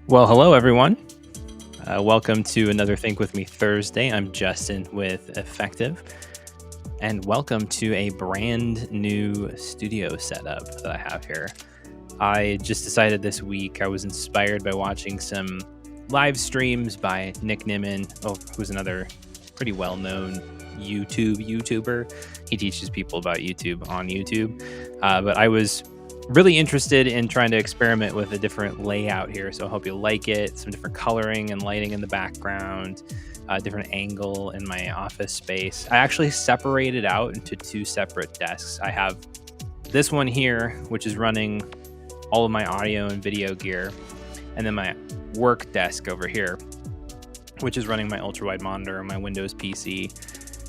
Well, hello everyone. Welcome to another Think With Me Thursday. I'm Justin with Effective, and welcome to a brand new studio setup that I have here. I just decided this week I was inspired by watching some live streams by Nick Nimmin, who's another pretty well-known YouTuber. He teaches people about YouTube on YouTube. But I was really interested in trying to experiment with a different layout here. So I hope you like it. Some different coloring and lighting in the background, a different angle in my office space. I actually separated out into two separate desks. I have this one here, which is running all of my audio and video gear, and then my work desk over here, which is running my ultra-wide monitor, my Windows PC,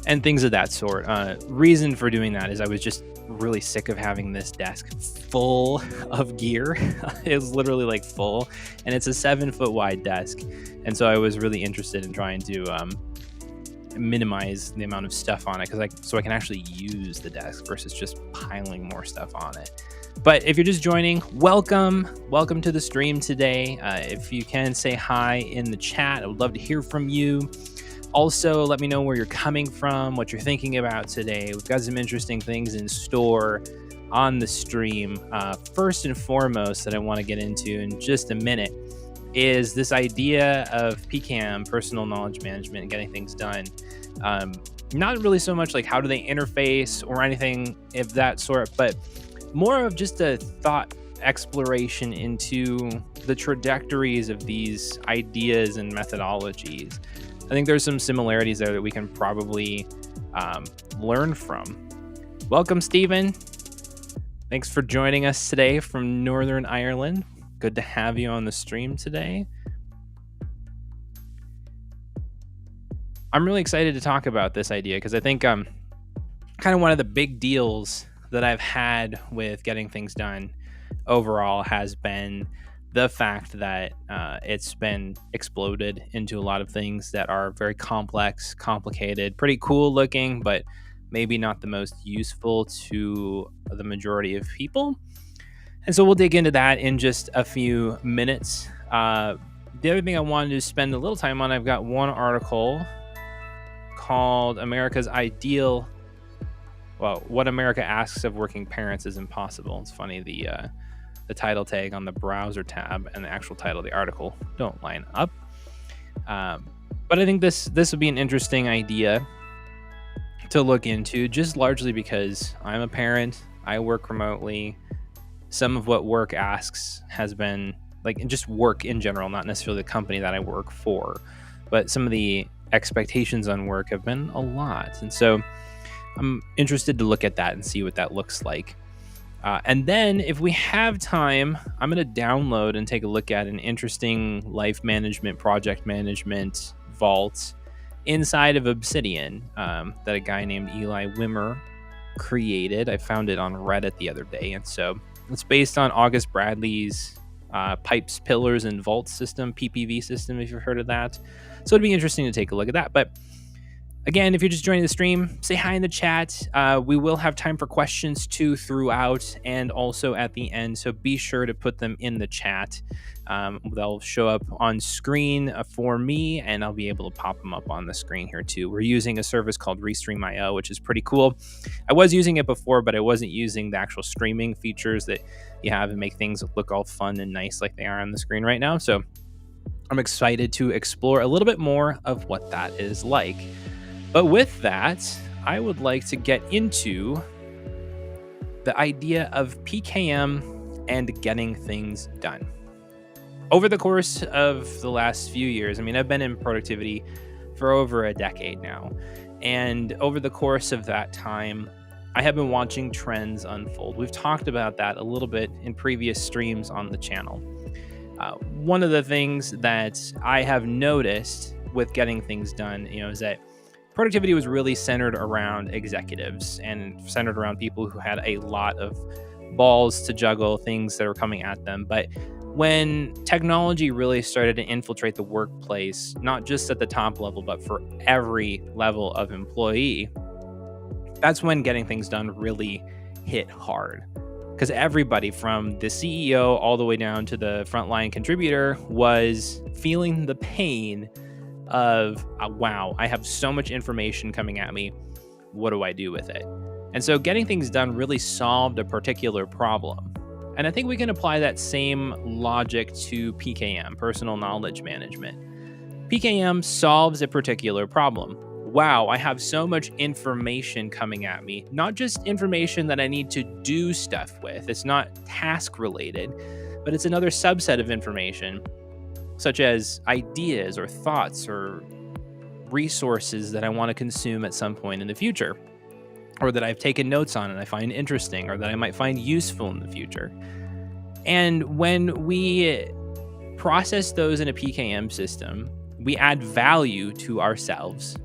and things of that sort. Reason for doing that is I was just really sick of having this desk full of gear. It was literally like full, and it's a 7-foot wide desk. And so I was really interested in trying to minimize the amount of stuff on it so I can actually use the desk versus just piling more stuff on it. But if you're just joining, welcome to the stream today. If you can say hi in the chat, I would love to hear from you. Also, let me know where you're coming from, what you're thinking about today. We've got some interesting things in store on the stream. First and foremost that I want to get into in just a minute is this idea of PKM, personal knowledge management, and getting things done. Not really so much like how do they interface or anything of that sort, but more of just a thought exploration into the trajectories of these ideas and methodologies. I think there's some similarities there that we can probably learn from. Welcome, Stephen. Thanks for joining us today from Northern Ireland. Good to have you on the stream today. I'm really excited to talk about this idea because I think kind of one of the big deals that I've had with getting things done overall has been the fact that it's been exploded into a lot of things that are very complex, complicated, pretty cool looking, but maybe not the most useful to the majority of people. And so we'll dig into that in just a few minutes. The other thing I wanted to spend a little time on, I've got one article called America's Ideal. Well, what America asks of working parents is impossible. It's funny, the title tag on the browser tab and the actual title of the article don't line up. But I think this would be an interesting idea to look into, just largely because I'm a parent, I work remotely. Some of what work asks has been like just work in general, not necessarily the company that I work for, but some of the expectations on work have been a lot. And so I'm interested to look at that and see what that looks like. And then if we have time, I'm going to download and take a look at an interesting life management, project management vault inside of Obsidian that a guy named Eli Wimmer created. I found it on Reddit the other day. And so it's based on August Bradley's Pipes, Pillars, and Vault system, PPV system, if you've heard of that. So it'd be interesting to take a look at that. But again, if you're just joining the stream, say hi in the chat. We will have time for questions too throughout and also at the end. So be sure to put them in the chat. They'll show up on screen for me, and I'll be able to pop them up on the screen here too. We're using a service called Restream.io, which is pretty cool. I was using it before, but I wasn't using the actual streaming features that you have and make things look all fun and nice like they are on the screen right now. So I'm excited to explore a little bit more of what that is like. But with that, I would like to get into the idea of PKM and getting things done. Over the course of the last few years, I mean, I've been in productivity for over a decade now. And over the course of that time, I have been watching trends unfold. We've talked about that a little bit in previous streams on the channel. One of the things that I have noticed with getting things done, is that productivity was really centered around executives and centered around people who had a lot of balls to juggle, things that were coming at them. But when technology really started to infiltrate the workplace, not just at the top level, but for every level of employee, that's when getting things done really hit hard. because everybody from the CEO all the way down to the frontline contributor was feeling the pain of, wow, I have so much information coming at me. What do I do with it? And so getting things done really solved a particular problem. And I think we can apply that same logic to PKM, personal knowledge management. PKM solves a particular problem. Wow, I have so much information coming at me, not just information that I need to do stuff with. It's not task related, but it's another subset of information, such as ideas or thoughts or resources that I want to consume at some point in the future, or that I've taken notes on and I find interesting, or that I might find useful in the future. And when we process those in a PKM system, we add value to ourselves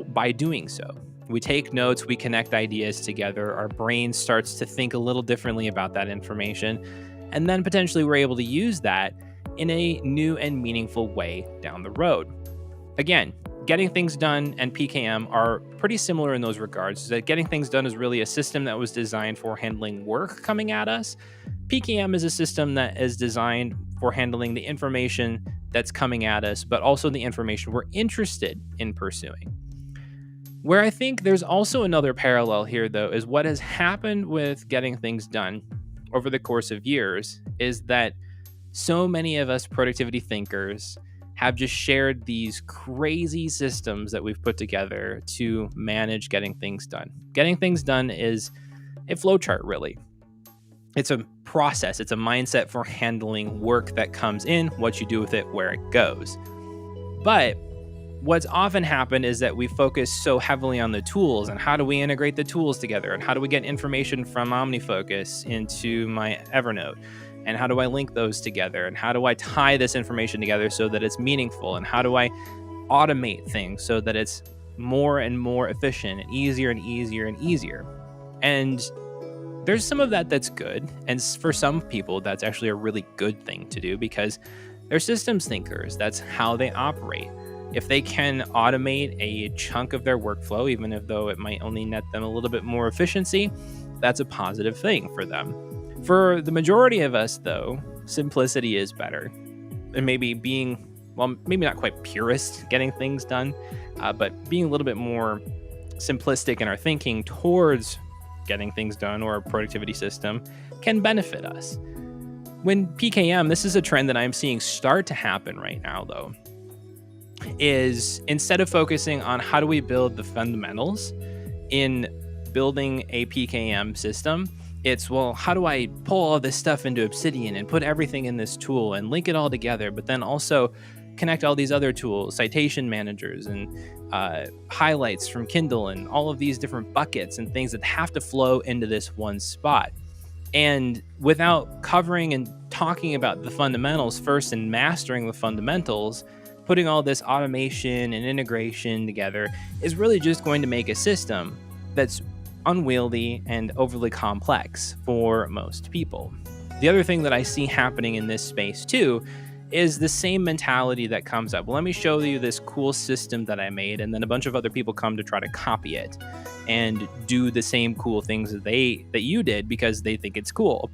by doing so. We take notes, we connect ideas together, our brain starts to think a little differently about that information, and then potentially we're able to use that in a new and meaningful way down the road. Again, getting things done and PKM are pretty similar in those regards. That getting things done is really a system that was designed for handling work coming at us. PKM is a system that is designed for handling the information that's coming at us, but also the information we're interested in pursuing. Where I think there's also another parallel here, though, is what has happened with getting things done over the course of years is that so many of us productivity thinkers have just shared these crazy systems that we've put together to manage getting things done. Getting things done is a flowchart, really. It's a process. It's a mindset for handling work that comes in, what you do with it, where it goes. But what's often happened is that we focus so heavily on the tools and how do we integrate the tools together and how do we get information from OmniFocus into my Evernote and how do I link those together and how do I tie this information together so that it's meaningful and how do I automate things so that it's more and more efficient and easier and easier and easier. And there's some of that that's good, and for some people that's actually a really good thing to do because they're systems thinkers. That's how they operate. If they can automate a chunk of their workflow, even if though it might only net them a little bit more efficiency, that's a positive thing for them. For the majority of us, though, simplicity is better. And maybe being, well, maybe not quite purist getting things done, but being a little bit more simplistic in our thinking towards getting things done or a productivity system can benefit us. When PKM, this is a trend that I'm seeing start to happen right now, though, is instead of focusing on how do we build the fundamentals in building a PKM system, it's, well, how do I pull all this stuff into Obsidian and put everything in this tool and link it all together, but then also connect all these other tools, citation managers and highlights from Kindle and all of these different buckets and things that have to flow into this one spot. And without covering and talking about the fundamentals first and mastering the fundamentals, putting all this automation and integration together is really just going to make a system that's unwieldy and overly complex for most people. The other thing that I see happening in this space too is the same mentality that comes up. Well, let me show you this cool system that I made, and then a bunch of other people come to try to copy it and do the same cool things that you did because they think it's cool.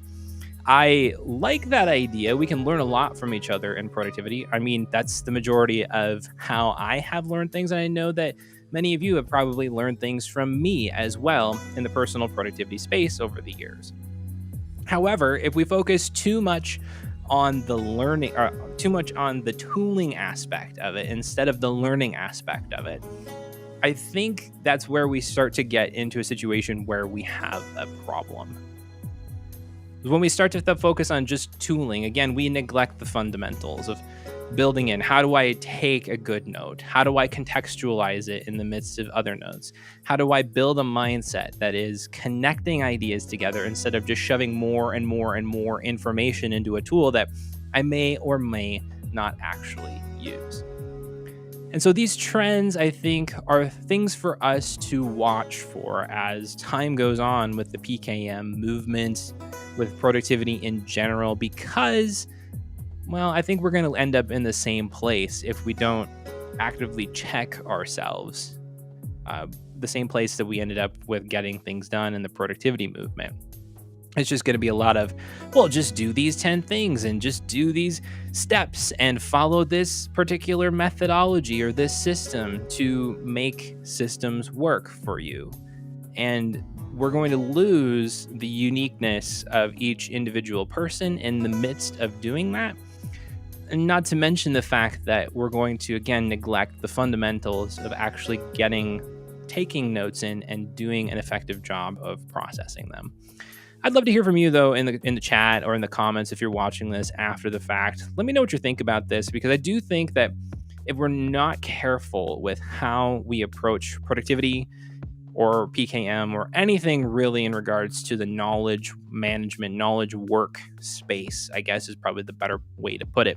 I like that idea. We can learn a lot from each other in productivity. I mean, that's the majority of how I have learned things, and I know that many of you have probably learned things from me as well in the personal productivity space over the years. However, if we focus too much on the learning, or too much on the tooling aspect of it instead of the learning aspect of it, I think that's where we start to get into a situation where we have a problem. When we start to focus on just tooling, again, we neglect the fundamentals of building in. How do I take a good note? How do I contextualize it in the midst of other notes? How do I build a mindset that is connecting ideas together instead of just shoving more and more and more information into a tool that I may or may not actually use? And so these trends, I think, are things for us to watch for as time goes on with the PKM movement, with productivity in general, because, well, I think we're going to end up in the same place if we don't actively check ourselves. The same place that we ended up with getting things done in the productivity movement. It's just going to be a lot of, well, just do these 10 things and just do these steps and follow this particular methodology or this system to make systems work for you. And we're going to lose the uniqueness of each individual person in the midst of doing that. And not to mention the fact that we're going to, again, neglect the fundamentals of actually taking notes in and doing an effective job of processing them. I'd love to hear from you, though, in the chat or in the comments if you're watching this after the fact. Let me know what you think about this, because I do think that if we're not careful with how we approach productivity or PKM or anything really in regards to the knowledge management, knowledge work space, I guess is probably the better way to put it.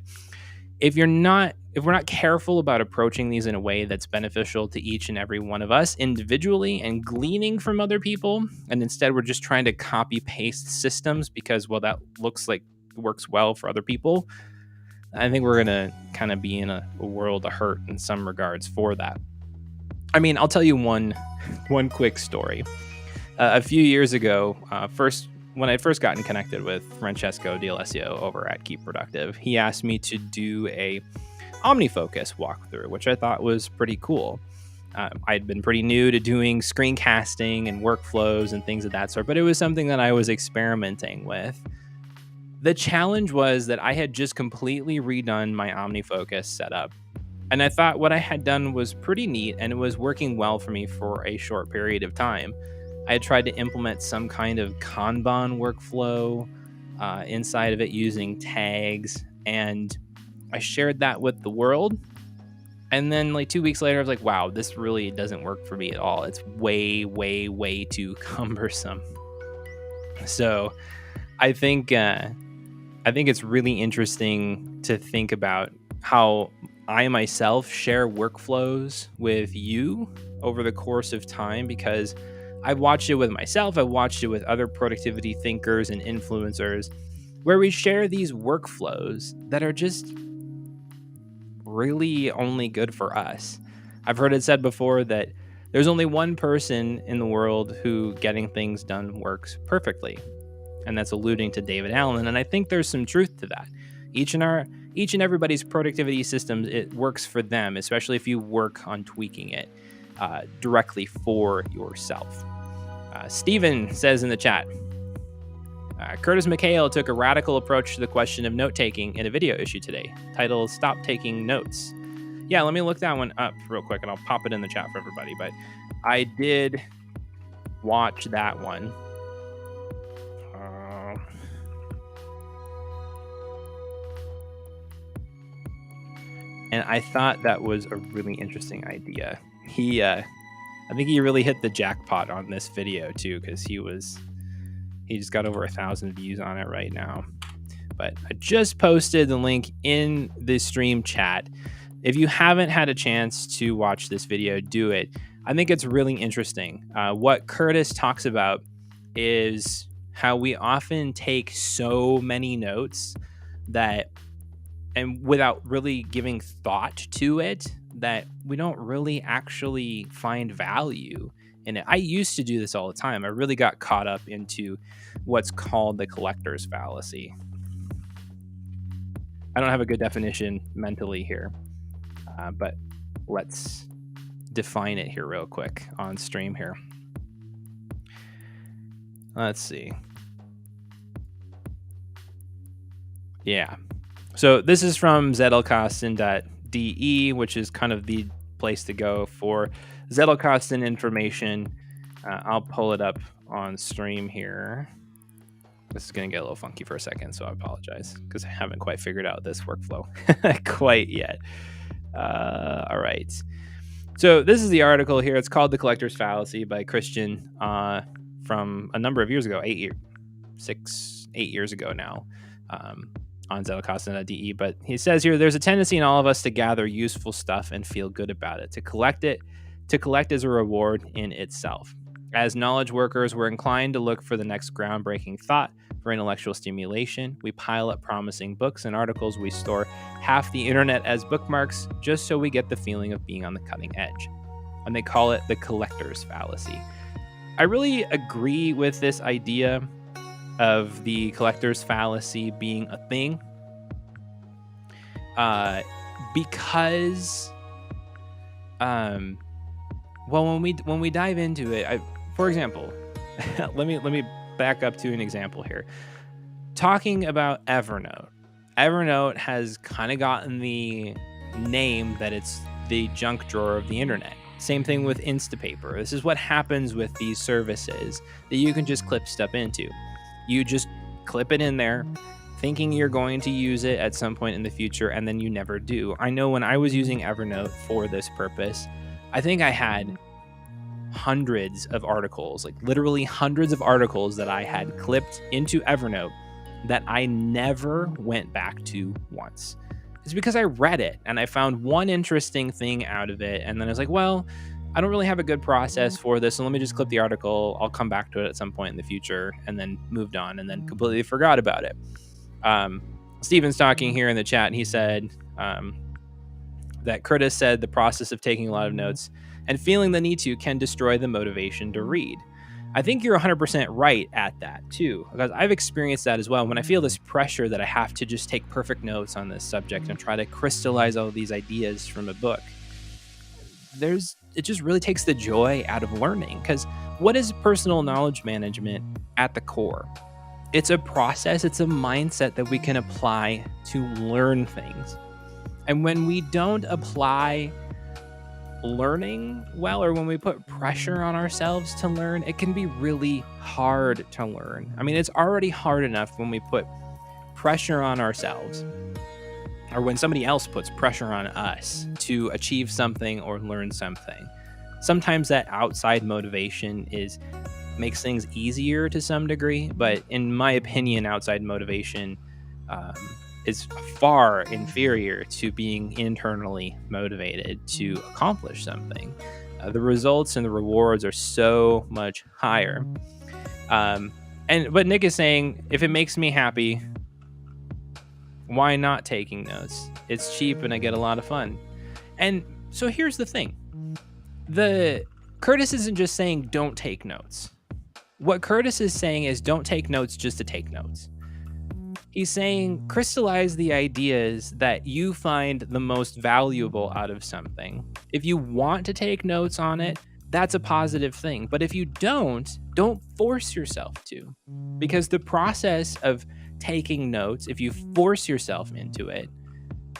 If we're not careful about approaching these in a way that's beneficial to each and every one of us individually and gleaning from other people, and instead we're just trying to copy paste systems because, well, that looks like it works well for other people, I think we're going to kind of be in a world of hurt in some regards for that. I mean, I'll tell you one quick story. A few years ago, when I first gotten connected with Francesco D'Alessio over at Keep Productive, he asked me to do a OmniFocus walkthrough, which I thought was pretty cool. I'd been pretty new to doing screencasting and workflows and things of that sort, but it was something that I was experimenting with. The challenge was that I had just completely redone my OmniFocus setup. And I thought what I had done was pretty neat, and it was working well for me for a short period of time. I had tried to implement some kind of Kanban workflow inside of it using tags, and I shared that with the world. And then like 2 weeks later, I was like, wow, this really doesn't work for me at all. It's way, way, way too cumbersome. So I think it's really interesting to think about how I myself share workflows with you over the course of time, because I've watched it with myself. I've watched it with other productivity thinkers and influencers where we share these workflows that are just really only good for us. I've heard it said before that there's only one person in the world who getting things done works perfectly, and that's alluding to David Allen. And I think there's some truth to that. Each and everybody's productivity systems, it works for them, especially if you work on tweaking it directly for yourself. Steven says in the chat, Curtis McHale took a radical approach to the question of note-taking in a video issue today, titled Stop Taking Notes. Yeah, let me look that one up real quick, and I'll pop it in the chat for everybody. But I did watch that one. And I thought that was a really interesting idea. I think he really hit the jackpot on this video too, because he just got over 1,000 views on it right now. But I just posted the link in the stream chat. If you haven't had a chance to watch this video, do it. I think it's really interesting. What Curtis talks about is how we often take so many notes and without really giving thought to it, that we don't really actually find value in it. I used to do this all the time. I really got caught up into what's called the collector's fallacy. I don't have a good definition mentally here, but let's define it here real quick on stream here. Let's see. Yeah. So this is from Zettelkasten.de, which is kind of the place to go for Zettelkasten information. I'll pull it up on stream here. This is going to get a little funky for a second, so I apologize because I haven't quite figured out this workflow quite yet. All right. So this is the article here. It's called The Collector's Fallacy by Christian from a number of years ago, 8 years ago now. On Zettelkasten.de, but he says here, there's a tendency in all of us to gather useful stuff and feel good about it, to collect as a reward in itself. As knowledge workers, we're inclined to look for the next groundbreaking thought for intellectual stimulation. We pile up promising books and articles. We store half the internet as bookmarks just so we get the feeling of being on the cutting edge. And they call it the collector's fallacy. I really agree with this idea. of the collector's fallacy being a thing, uh, because um, well, when we dive into it, for example, let me back up to an example here. Talking about Evernote. Evernote has kind of gotten the name that it's the junk drawer of the internet. Same thing with Instapaper. This is what happens with these services that you can just clip stuff into. You just clip it in there, thinking you're going to use it at some point in the future, and then you never do. I know when I was using Evernote for this purpose, I think I had hundreds of articles, like literally hundreds of articles that I had clipped into Evernote that I never went back to once. It's because I read it and I found one interesting thing out of it. And then I was like, well, I don't really have a good process for this. So let me just clip the article. I'll come back to it at some point in the future, and then moved on and then completely forgot about it. Steven's talking here in the chat, and he said that Curtis said the process of taking a lot of notes and feeling the need to can destroy the motivation to read. I think you're 100% right at that too, because I've experienced that as well. When I feel this pressure that I have to just take perfect notes on this subject and try to crystallize all these ideas from a book, it just really takes the joy out of learning. Because what is personal knowledge management at the core? It's a process, it's a mindset that we can apply to learn things. And when we don't apply learning well, or when we put pressure on ourselves to learn, it can be really hard to learn. I mean, it's already hard enough when we put pressure on ourselves, or when somebody else puts pressure on us to achieve something or learn something. Sometimes that outside motivation makes things easier to some degree, but in my opinion, outside motivation is far inferior to being internally motivated to accomplish something. The results and the rewards are so much higher. But Nick is saying, if it makes me happy, why not taking notes? It's cheap and I get a lot of fun. And so here's the thing. Curtis isn't just saying don't take notes. What Curtis is saying is don't take notes just to take notes. He's saying crystallize the ideas that you find the most valuable out of something. If you want to take notes on it, that's a positive thing. But if you don't force yourself to. Because the process of taking notes, if you force yourself into it,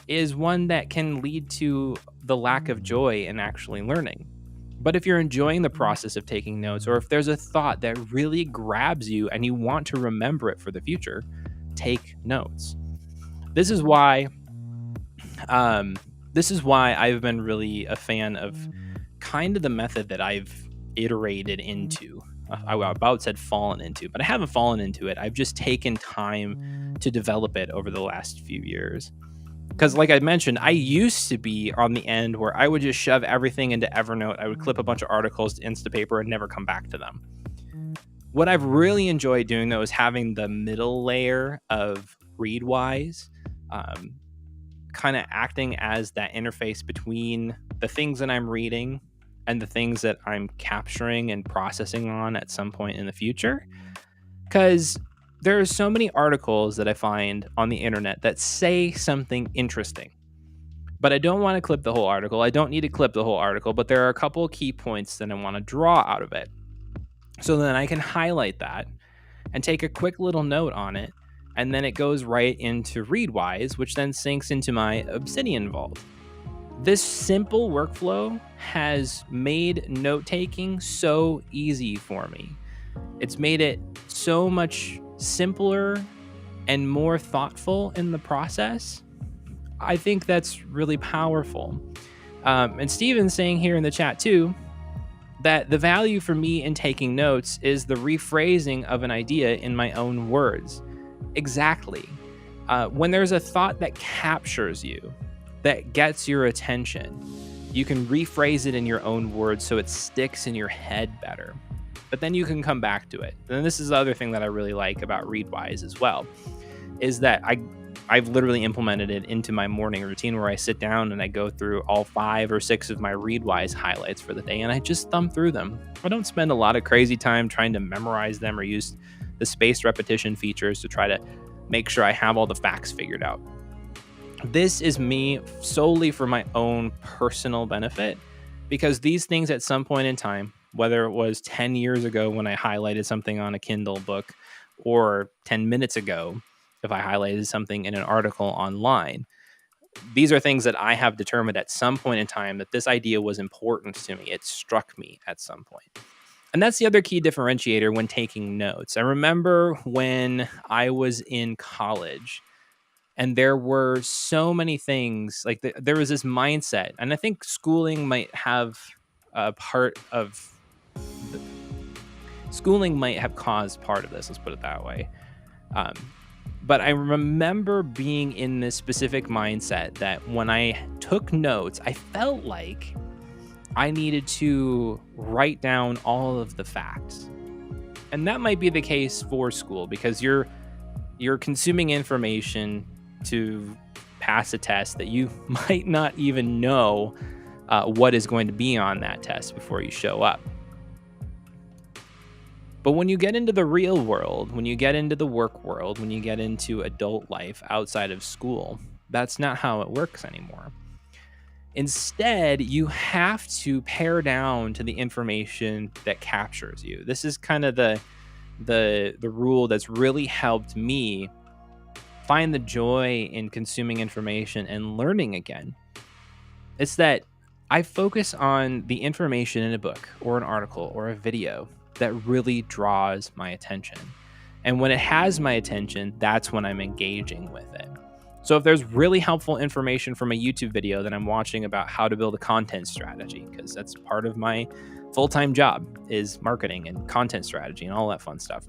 is one that can lead to the lack of joy in actually learning. But if you're enjoying the process of taking notes, or if there's a thought that really grabs you and you want to remember it for the future, take notes. This is why I've been really a fan of kind of the method that I've iterated into. I about said fallen into, but I haven't fallen into it. I've just taken time to develop it over the last few years. Because like I mentioned, I used to be on the end where I would just shove everything into Evernote. I would clip a bunch of articles to Instapaper and never come back to them. What I've really enjoyed doing, though, is having the middle layer of Readwise, kind of acting as that interface between the things that I'm reading and the things that I'm capturing and processing on at some point in the future. Because there are so many articles that I find on the internet that say something interesting, but I don't want to clip the whole article. I don't need to clip the whole article, but there are a couple of key points that I want to draw out of it. So then I can highlight that and take a quick little note on it, and then it goes right into Readwise, which then syncs into my Obsidian Vault. This simple workflow has made note-taking so easy for me. It's made it so much simpler and more thoughtful in the process. I think that's really powerful. And Steven's saying here in the chat too, that the value for me in taking notes is the rephrasing of an idea in my own words. Exactly. When there's a thought that captures you, that gets your attention, you can rephrase it in your own words so it sticks in your head better. But then you can come back to it. And this is the other thing that I really like about Readwise as well, is that I've literally implemented it into my morning routine where I sit down and I go through all 5 or 6 of my Readwise highlights for the day, and I just thumb through them. I don't spend a lot of crazy time trying to memorize them or use the spaced repetition features to try to make sure I have all the facts figured out. This is me solely for my own personal benefit, because these things at some point in time, whether it was 10 years ago when I highlighted something on a Kindle book, or 10 minutes ago if I highlighted something in an article online, these are things that I have determined at some point in time that this idea was important to me. It struck me at some point. And that's the other key differentiator when taking notes. I remember when I was in college, and there were so many things, like there was this mindset, and I think schooling might have a part of the, schooling might have caused part of this, let's put it that way. um, but I remember being in this specific mindset that when I took notes, I felt like I needed to write down all of the facts. And that might be the case for school, because you're consuming information to pass a test that you might not even know what is going to be on that test before you show up. But when you get into the real world, when you get into the work world, when you get into adult life outside of school, that's not how it works anymore. Instead, you have to pare down to the information that captures you. This is kind of the rule that's really helped me find the joy in consuming information and learning again. It's that I focus on the information in a book or an article or a video that really draws my attention. And when it has my attention, that's when I'm engaging with it. So if there's really helpful information from a YouTube video that I'm watching about how to build a content strategy, because that's part of my full-time job is marketing and content strategy and all that fun stuff.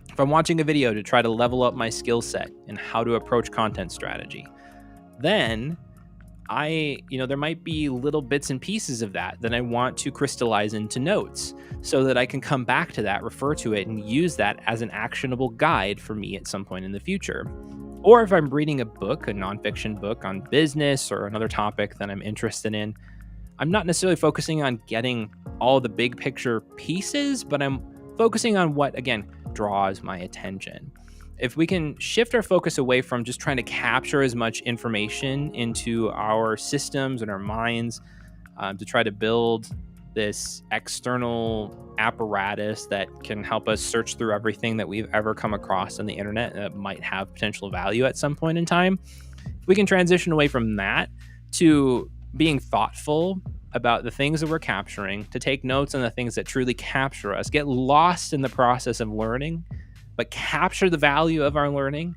If I'm watching a video to try to level up my skill set and how to approach content strategy, then there might be little bits and pieces of that I want to crystallize into notes so that I can come back to that, refer to it, and use that as an actionable guide for me at some point in the future. Or if I'm reading a book, a nonfiction book on business or another topic that I'm interested in, I'm not necessarily focusing on getting all the big picture pieces, but I'm focusing on what, again, draws my attention. If we can shift our focus away from just trying to capture as much information into our systems and our minds to try to build this external apparatus that can help us search through everything that we've ever come across on the internet that might have potential value at some point in time, if we can transition away from that to being thoughtful about the things that we're capturing, to take notes on the things that truly capture us, get lost in the process of learning, but capture the value of our learning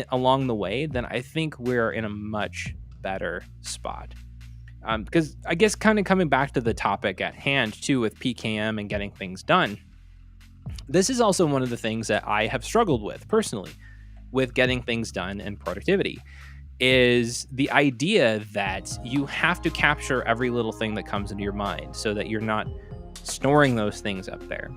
along the way, then I think we're in a much better spot. Because I guess kind of coming back to the topic at hand too with PKM and getting things done, this is also one of the things that I have struggled with personally with getting things done and productivity, is the idea that you have to capture every little thing that comes into your mind so that you're not storing those things up there.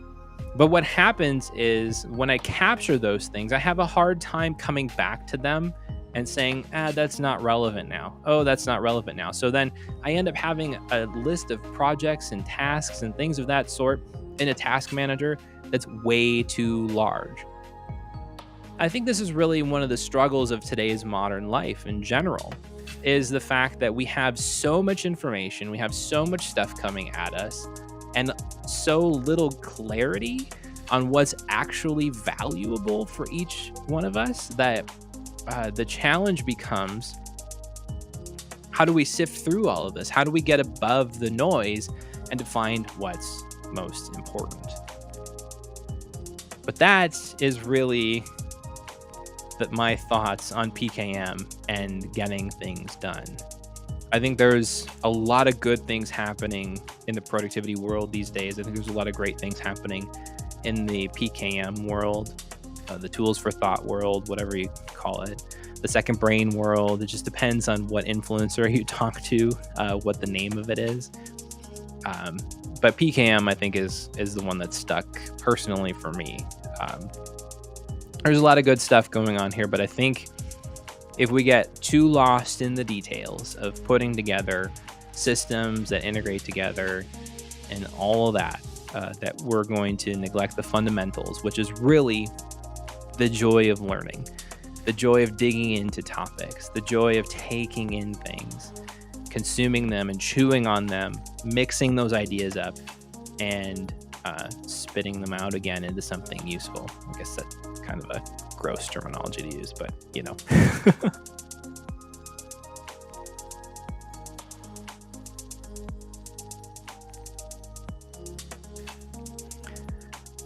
But what happens is when I capture those things, I have a hard time coming back to them and saying, that's not relevant now. Oh, that's not relevant now. So then I end up having a list of projects and tasks and things of that sort in a task manager that's way too large. I think this is really one of the struggles of today's modern life in general, is the fact that we have so much information, we have so much stuff coming at us, and so little clarity on what's actually valuable for each one of us that the challenge becomes, how do we sift through all of this? How do we get above the noise and to find what's most important? But that is really my thoughts on PKM and getting things done. I think there's a lot of good things happening in the productivity world these days. I think there's a lot of great things happening in the PKM world, the tools for thought world, whatever you call it, the second brain world. It just depends on what influencer you talk to, what the name of it is. But PKM, I think, is the one that's stuck personally for me. There's a lot of good stuff going on here, but I think if we get too lost in the details of putting together systems that integrate together and all of that, that we're going to neglect the fundamentals, which is really the joy of learning, the joy of digging into topics, the joy of taking in things, consuming them and chewing on them, mixing those ideas up, and spitting them out again into something useful. I guess that's kind of a gross terminology to use, but you know.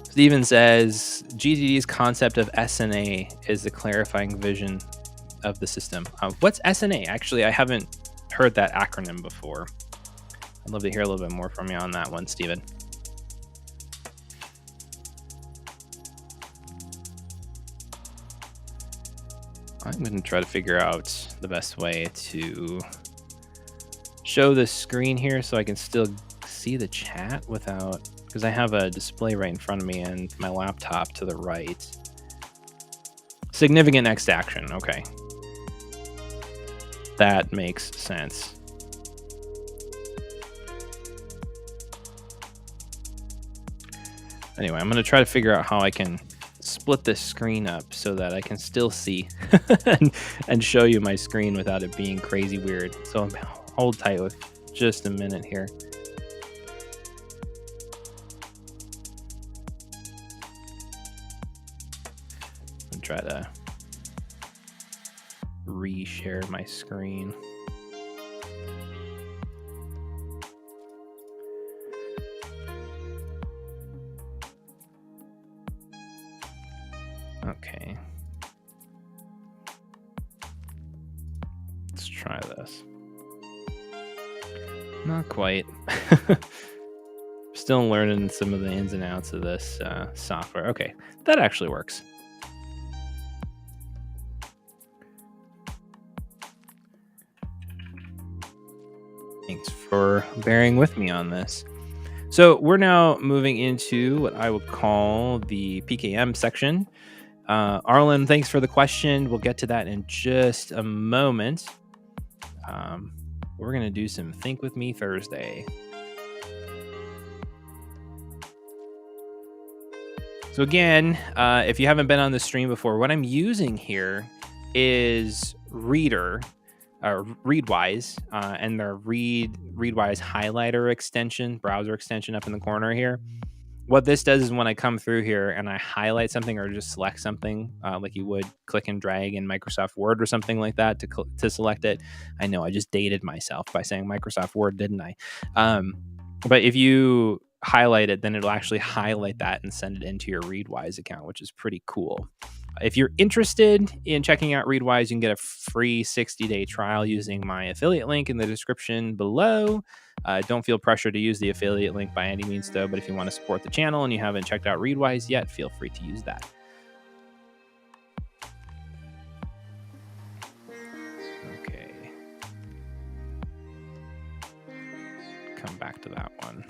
Steven says GTD's concept of SNA is the clarifying vision of the system. What's SNA? Actually, I haven't heard that acronym before. I'd love to hear a little bit more from you on that one, Steven. I'm going to try to figure out the best way to show the screen here so I can still see the chat without, because I have a display right in front of me and my laptop to the right. Significant next action. Okay. That makes sense. Anyway, I'm going to try to figure out how I can split this screen up so that I can still see and show you my screen without it being crazy weird. So hold tight with just a minute here. And try to re-share my screen. Okay. Let's try this. Not quite. Still learning some of the ins and outs of this software. Okay, that actually works. Thanks for bearing with me on this. So we're now moving into what I would call the PKM section. Arlen, thanks for the question. We'll get to that in just a moment. We're going to do some Think With Me Thursday. So again, if you haven't been on the stream before, what I'm using here is Readwise, and their Readwise highlighter extension, browser extension up in the corner here. What this does is when I come through here and I highlight something or just select something, like you would click and drag in Microsoft Word or something like that to select it. I know I just dated myself by saying Microsoft Word, didn't I? But if you highlight it, then it'll actually highlight that and send it into your Readwise account, which is pretty cool. If you're interested in checking out Readwise, you can get a free 60-day trial using my affiliate link in the description below. Don't feel pressure to use the affiliate link by any means, though. But if you want to support the channel and you haven't checked out Readwise yet, feel free to use that. Okay. Come back to that one.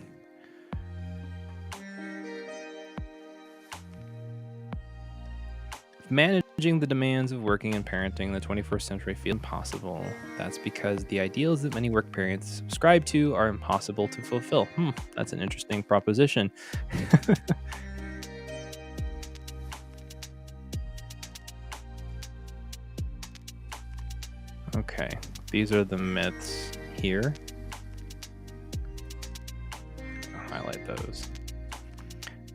Managing the demands of working and parenting in the 21st century feels impossible. That's because the ideals that many work parents subscribe to are impossible to fulfill. That's an interesting proposition. Okay, these are the myths here. I'll highlight those.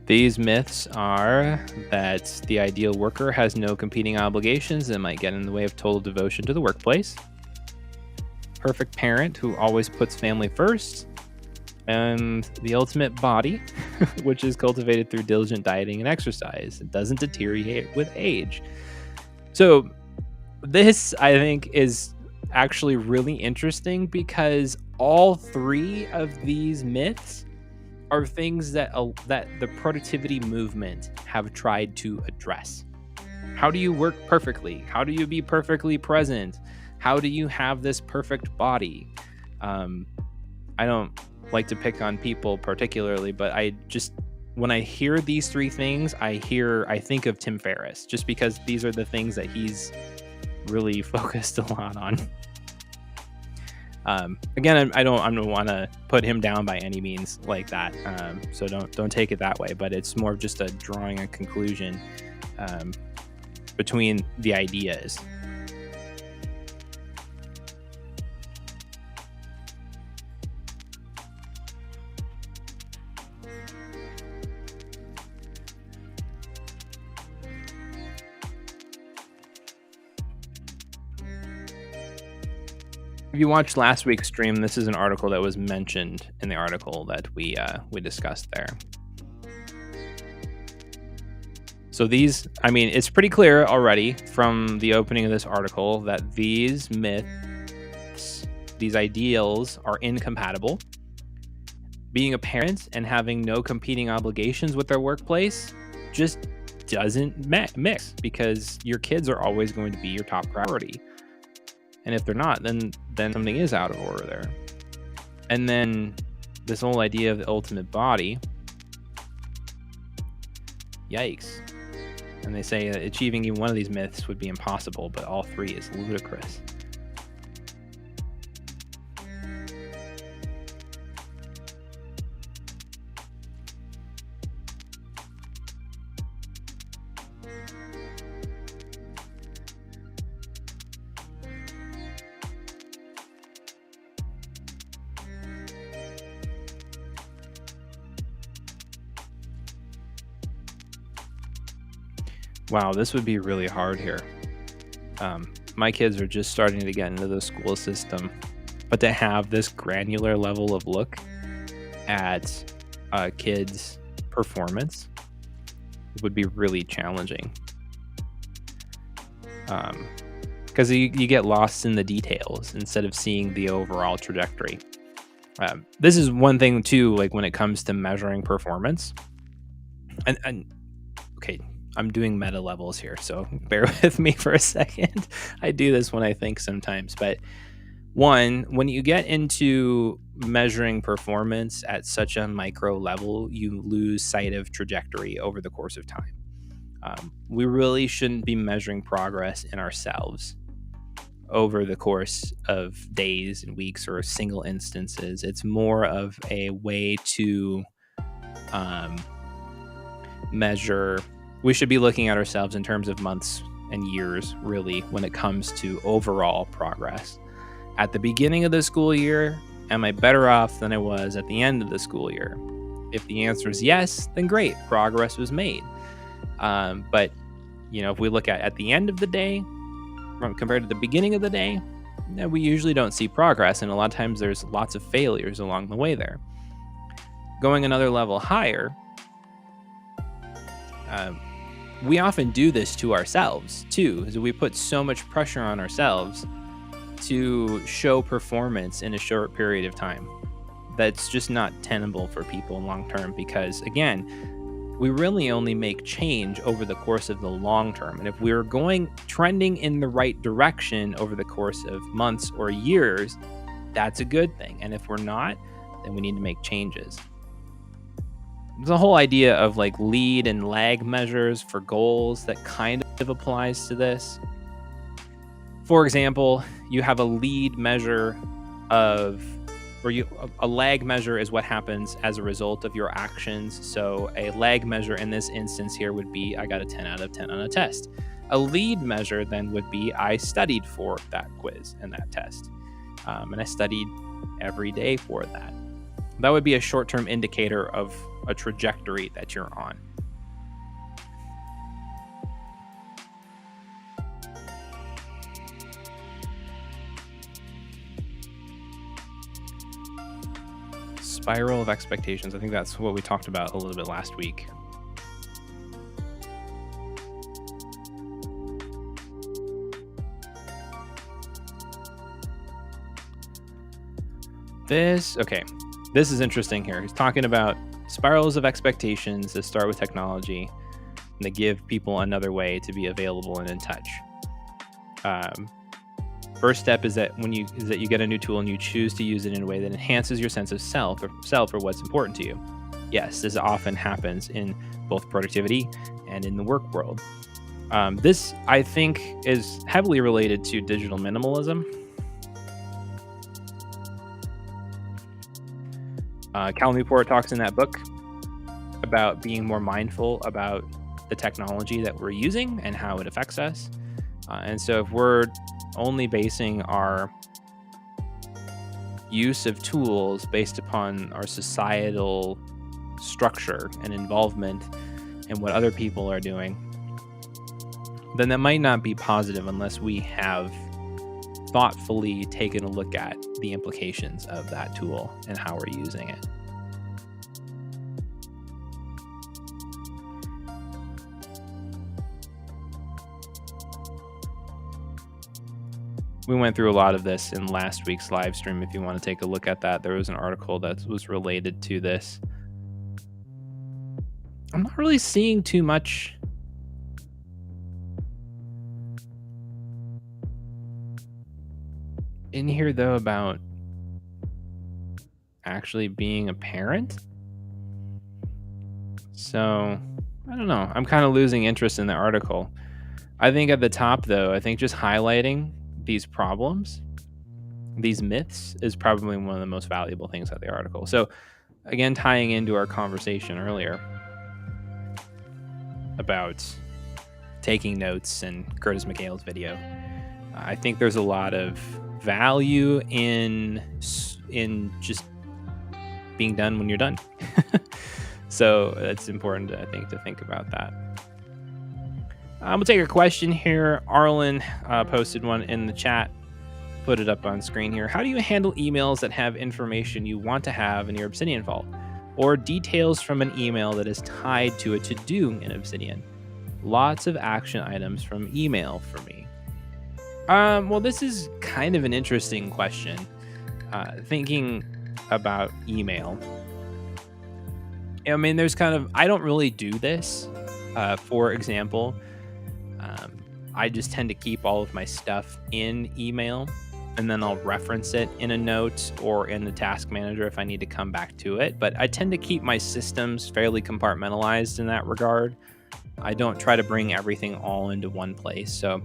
These myths are that the ideal worker has no competing obligations that might get in the way of total devotion to the workplace. Perfect parent who always puts family first. And the ultimate body, which is cultivated through diligent dieting and exercise. It doesn't deteriorate with age. So this, I think, is actually really interesting because all three of these myths are things that the productivity movement have tried to address. How do you work perfectly? How do you be perfectly present? How do you have this perfect body? I don't like to pick on people particularly, but when I hear these three things, I think of Tim Ferriss, just because these are the things that he's really focused a lot on. Again, I don't want to put him down by any means like that. So don't take it that way. But it's more of just drawing a conclusion between the ideas. If you watched last week's stream, this is an article that was mentioned in the article that we discussed there. So it's pretty clear already from the opening of this article that these myths, these ideals are incompatible. Being a parent and having no competing obligations with their workplace just doesn't mix, because your kids are always going to be your top priority. And if they're not, then something is out of order there. And then this whole idea of the ultimate body, yikes. And they say that achieving even one of these myths would be impossible, but all three is ludicrous. Wow, this would be really hard here. My kids are just starting to get into the school system, but to have this granular level of look at a kid's performance would be really challenging. Because you get lost in the details instead of seeing the overall trajectory. This is one thing too, like when it comes to measuring performance. And okay, I'm doing meta levels here, so bear with me for a second. I do this when I think sometimes, but one, when you get into measuring performance at such a micro level, you lose sight of trajectory over the course of time. We really shouldn't be measuring progress in ourselves over the course of days and weeks or single instances. It's more of a way to measure. We should be looking at ourselves in terms of months and years, really, when it comes to overall progress. At the beginning of the school year, am I better off than I was at the end of the school year? If the answer is yes, then great, progress was made. But if we look at the end of the day compared to the beginning of the day, we usually don't see progress, and a lot of times there's lots of failures along the way there. Going another level higher, we often do this to ourselves too, as we put so much pressure on ourselves to show performance in a short period of time. That's just not tenable for people long term, because again, we really only make change over the course of the long term. And if we're trending in the right direction over the course of months or years, that's a good thing. And if we're not, then we need to make changes. The whole idea of like lead and lag measures for goals that kind of applies to this. For example, you have a lead measure a lag measure is what happens as a result of your actions. So a lag measure in this instance here would be I got a 10 out of 10 on a test. A lead measure then would be I studied for that quiz and that test. And I studied every day for that. That would be a short-term indicator of a trajectory that you're on. Spiral of expectations. I think that's what we talked about a little bit last week. This is interesting here. He's talking about spirals of expectations that start with technology and that give people another way to be available and in touch. First step is that you get a new tool and you choose to use it in a way that enhances your sense of self or what's important to you. Yes, this often happens in both productivity and in the work world. This, I think, is heavily related to digital minimalism. Cal Newport talks in that book about being more mindful about the technology that we're using and how it affects us. And so if we're only basing our use of tools based upon our societal structure and involvement in what other people are doing, then that might not be positive unless we have thoughtfully taken a look at the implications of that tool and how we're using it. We went through a lot of this in last week's live stream. If you want to take a look at that, there was an article that was related to this. I'm not really seeing too much in here, though, about actually being a parent. So, I don't know. I'm kind of losing interest in the article. I think at the top, though, I think just highlighting these problems, these myths, is probably one of the most valuable things of the article. So, again, tying into our conversation earlier about taking notes and Curtis McHale's video, I think there's a lot of value in just being done when you're done. So it's important, I think, to think about that. We'll take a question here. Arlen posted one in the chat. Put it up on screen here. How do you handle emails that have information you want to have in your Obsidian vault, or details from an email that is tied to a to-do in Obsidian? Lots of action items from email for me. Well, this is kind of an interesting question. Thinking about email. I mean, there's kind of, I don't really do this. For example, I just tend to keep all of my stuff in email, and then I'll reference it in a note or in the task manager if I need to come back to it. But I tend to keep my systems fairly compartmentalized in that regard. I don't try to bring everything all into one place. So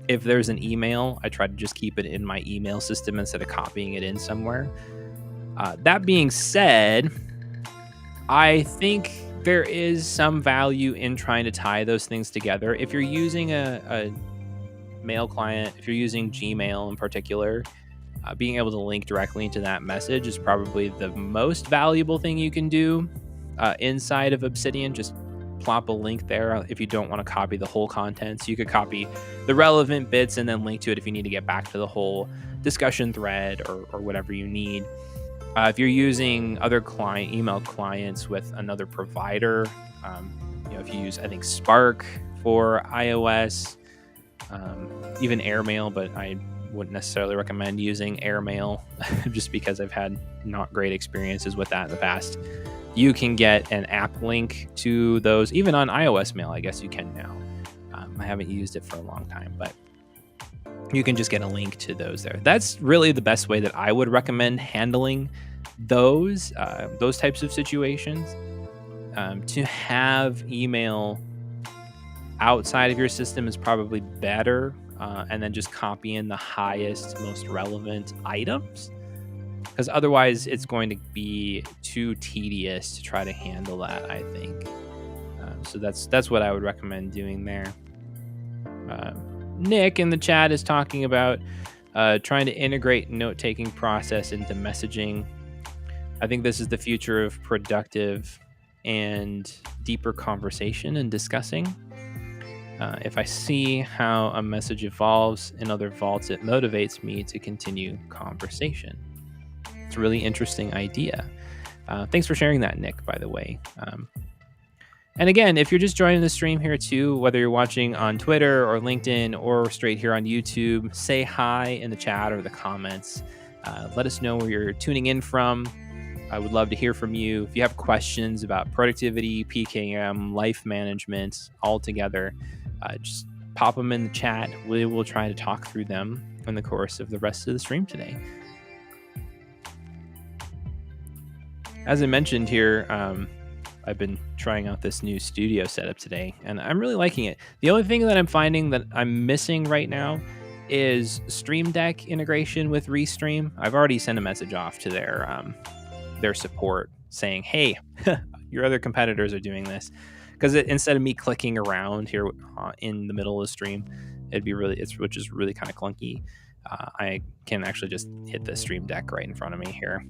if there's an email, I try to just keep it in my email system instead of copying it in somewhere. That being said, I think there is some value in trying to tie those things together. If you're using a mail client, if you're using Gmail in particular, being able to link directly into that message is probably the most valuable thing you can do inside of Obsidian. Just plop a link there if you don't want to copy the whole contents. You could copy the relevant bits and then link to it if you need to get back to the whole discussion thread or whatever you need. If you're using other email clients with another provider, if you use, I think, Spark for iOS, even Airmail, but I wouldn't necessarily recommend using Airmail just because I've had not great experiences with that in the past. You can get an app link to those, even on iOS Mail, I guess you can now. I haven't used it for a long time, but you can just get a link to those there. That's really the best way that I would recommend handling those types of situations. To have email outside of your system is probably better, and then just copy in the highest, most relevant items, because otherwise it's going to be too tedious to try to handle that, I think. So that's what I would recommend doing there. Nick in the chat is talking about trying to integrate note-taking process into messaging. I think this is the future of productive and deeper conversation and discussing. If I see how a message evolves in other vaults, it motivates me to continue conversation. It's a really interesting idea. Thanks for sharing that, Nick, by the way. And again, if you're just joining the stream here too, whether you're watching on Twitter or LinkedIn or straight here on YouTube, say hi in the chat or the comments. Let us know where you're tuning in from. I would love to hear from you. If you have questions about productivity, PKM, life management, all together, just pop them in the chat. We will try to talk through them in the course of the rest of the stream today. As I mentioned here, I've been trying out this new studio setup today, and I'm really liking it. The only thing that I'm finding that I'm missing right now is Stream Deck integration with Restream. I've already sent a message off to their their support saying, hey, your other competitors are doing this. Because instead of me clicking around here in the middle of the stream, which is really kind of clunky. I can actually just hit the stream deck right in front of me here.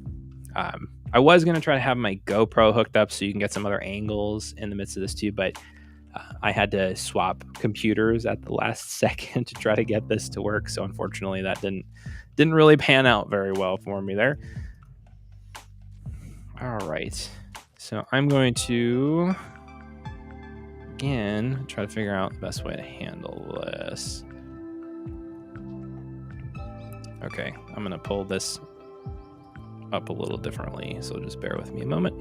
I was going to try to have my GoPro hooked up so you can get some other angles in the midst of this too, but I had to swap computers at the last second to try to get this to work. So unfortunately, that didn't really pan out very well for me there. All right, so I'm going to again try to figure out the best way to handle this. Okay, I'm going to pull this up a little differently, so just bear with me a moment.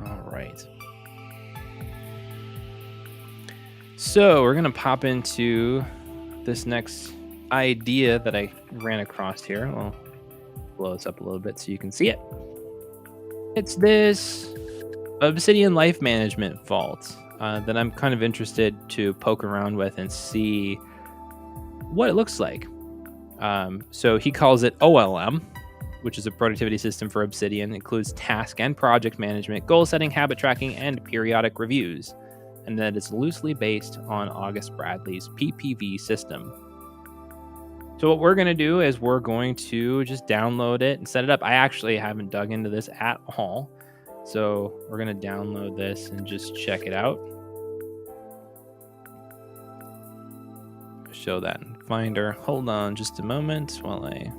All right. So we're going to pop into this next idea that I ran across here. I'll blow this up a little bit so you can see it. It's this Obsidian Life Management vault that I'm kind of interested to poke around with and see what it looks like. So he calls it OLM, which is a productivity system for Obsidian. It includes task and project management, goal setting, habit tracking, and periodic reviews. And that it's loosely based on August Bradley's PPV system. So what we're going to do is we're going to just download it and set it up. I actually haven't dug into this at all. So we're going to download this and just check it out. Show that in Finder. Hold on just a moment while I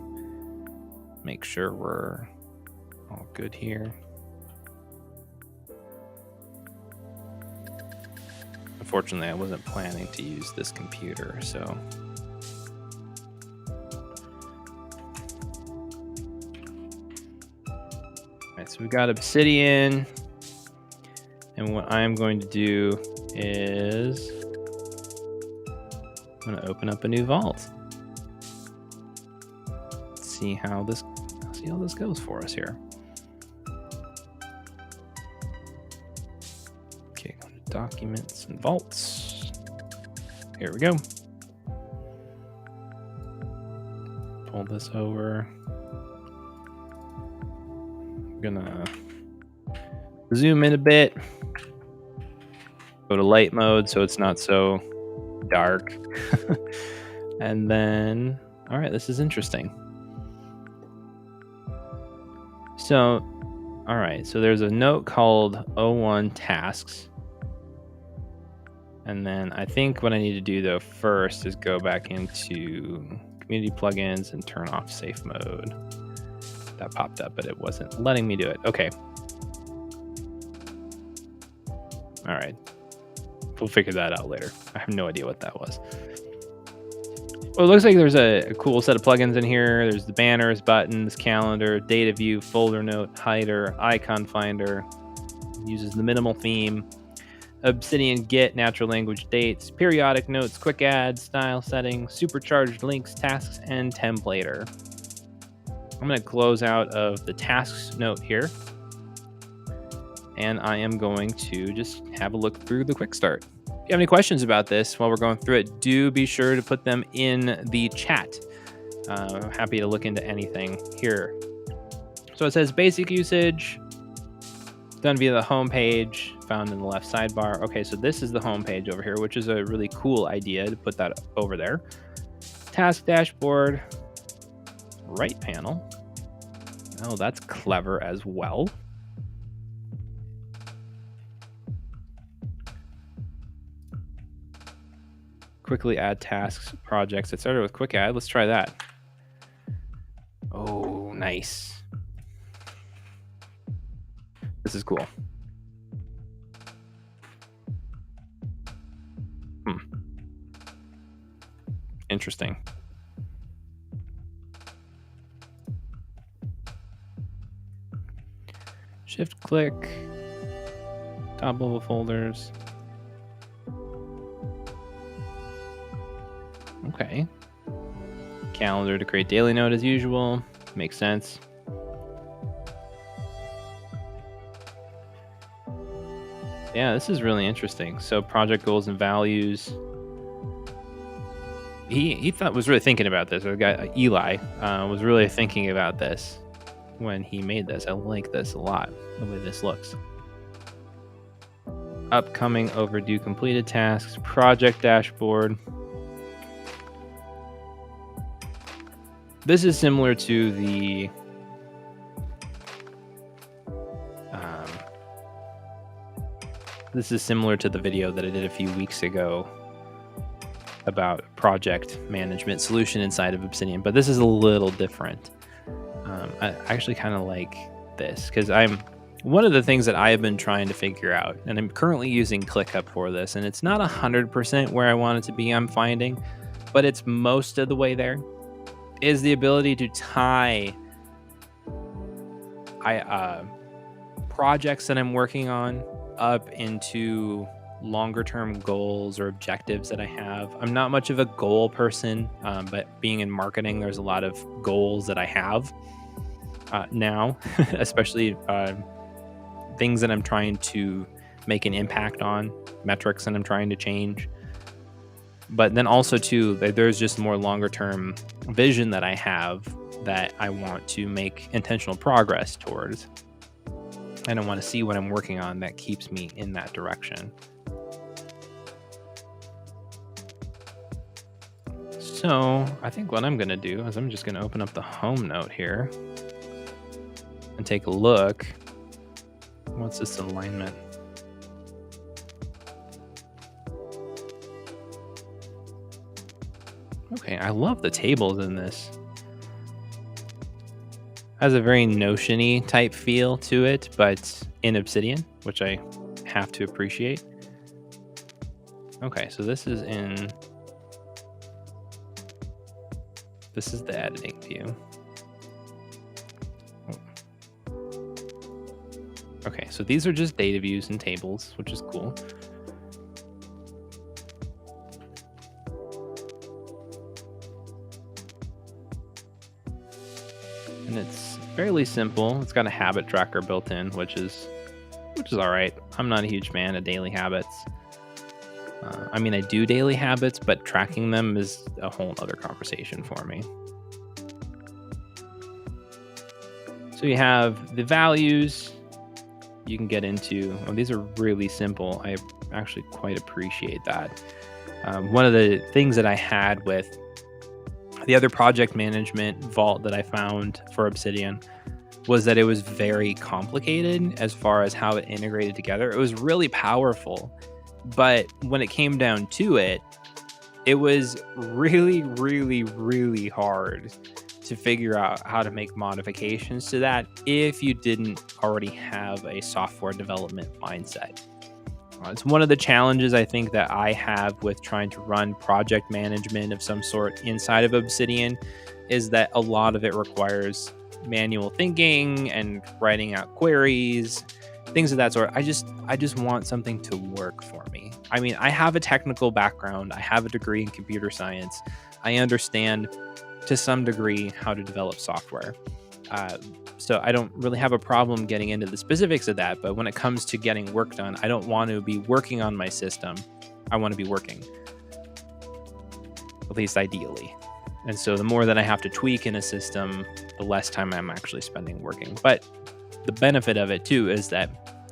make sure we're all good here. Unfortunately, I wasn't planning to use this computer, so. All right, so we've got Obsidian, and what I'm going to do is I'm going to open up a new vault. Let's see how this goes for us here. Okay, go to Documents and Vaults. Here we go. Pull this over. I'm gonna zoom in a bit. Go to light mode so it's not so dark. And then, all right, this is interesting. So, all right, so there's a note called O1 tasks. And then I think what I need to do though first is go back into community plugins and turn off safe mode. That popped up, but it wasn't letting me do it. Okay. All right. We'll figure that out later. I have no idea what that was. Well, it looks like there's a cool set of plugins in here. There's the banners, buttons, calendar, data view, folder note, hider, icon finder. Uses the minimal theme. Obsidian Git, natural language dates, periodic notes, quick add, style settings, supercharged links, tasks, and templater. I'm going to close out of the tasks note here. And I am going to just have a look through the quick start. If you have any questions about this while we're going through it, do be sure to put them in the chat. I'm happy to look into anything here. So it says basic usage, done via the home page, found in the left sidebar. Okay, so this is the home page over here, which is a really cool idea to put that over there. Task dashboard, right panel. Oh, that's clever as well. Quickly add tasks, projects. It started with quick add. Let's try that. Oh, nice. This is cool. Interesting. Shift click, top level folders. Okay. Calendar to create daily note as usual. Makes sense. Yeah, this is really interesting. So project goals and values. He thought was really thinking about this. Or the guy Eli was really thinking about this when he made this. I like this a lot, the way this looks. Upcoming, overdue, completed tasks, project dashboard. This is similar to the video that I did a few weeks ago about project management solution inside of Obsidian, but this is a little different. I actually kind of like this because one of the things that I have been trying to figure out, and I'm currently using ClickUp for this, and it's not 100% where I want it to be, I'm finding, but it's most of the way there, is the ability to tie projects that I'm working on up into longer term goals or objectives that I have. I'm not much of a goal person, but being in marketing, there's a lot of goals that I have now, especially things that I'm trying to make an impact on, metrics that I'm trying to change. But then also too, there's just more longer term vision that I have that I want to make intentional progress towards. And I want to see what I'm working on that keeps me in that direction. So I think what I'm going to do is I'm just going to open up the home note here and take a look. What's this alignment? Okay, I love the tables in this. Has a very Notion-y type feel to it, but in Obsidian, which I have to appreciate. Okay, so this is the editing view. Okay, so these are just data views and tables, which is cool. And it's fairly simple. It's got a habit tracker built in, which is all right. I'm not a huge fan of daily habits. I mean, I do daily habits, but tracking them is a whole other conversation for me. So you have the values. You can get into, these are really simple. I actually quite appreciate that. One of the things that I had with the other project management vault that I found for Obsidian was that it was very complicated as far as how it integrated together. It was really powerful, but when it came down to it, it was really, really, really hard to figure out how to make modifications to that if you didn't already have a software development mindset. It's one of the challenges I think that I have with trying to run project management of some sort inside of Obsidian is that a lot of it requires manual thinking and writing out queries, things of that sort. I just want something to work for me. I mean, I have a technical background. I have a degree in computer science. I understand to some degree how to develop software. So I don't really have a problem getting into the specifics of that. But when it comes to getting work done, I don't want to be working on my system. I want to be working, at least ideally. And so the more that I have to tweak in a system, the less time I'm actually spending working. But the benefit of it too is that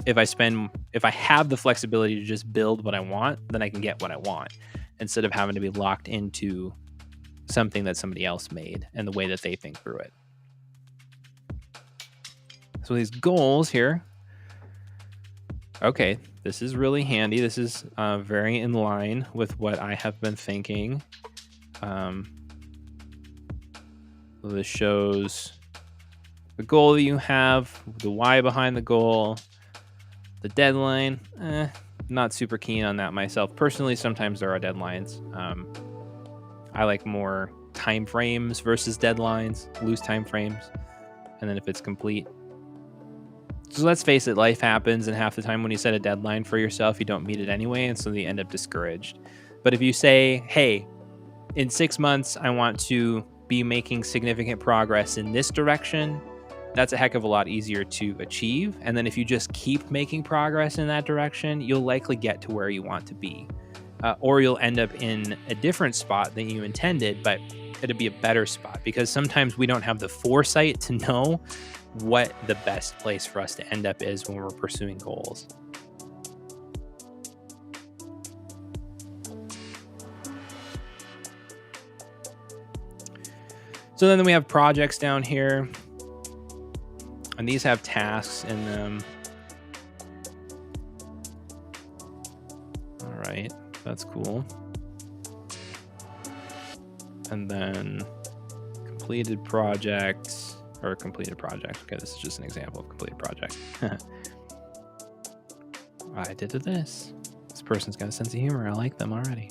if I have the flexibility to just build what I want, then I can get what I want instead of having to be locked into something that somebody else made and the way that they think through it. So these goals here, okay, this is really handy. This is very in line with what I have been thinking. This shows the goal that you have, the why behind the goal, the deadline. Not super keen on that myself. Personally, sometimes there are deadlines. I like more time frames versus deadlines, loose time frames, and then if it's complete. So let's face it, life happens, and half the time when you set a deadline for yourself, you don't meet it anyway, and so you end up discouraged. But if you say, hey, in 6 months, I want to be making significant progress in this direction, that's a heck of a lot easier to achieve. And then if you just keep making progress in that direction, you'll likely get to where you want to be. Or you'll end up in a different spot than you intended, but it'll be a better spot, because sometimes we don't have the foresight to know what the best place for us to end up is when we're pursuing goals. So then we have projects down here, and these have tasks in them. All right, that's cool. And then completed projects, or completed project. Okay, this is just an example of completed project. I did this. This person's got a sense of humor. I like them already.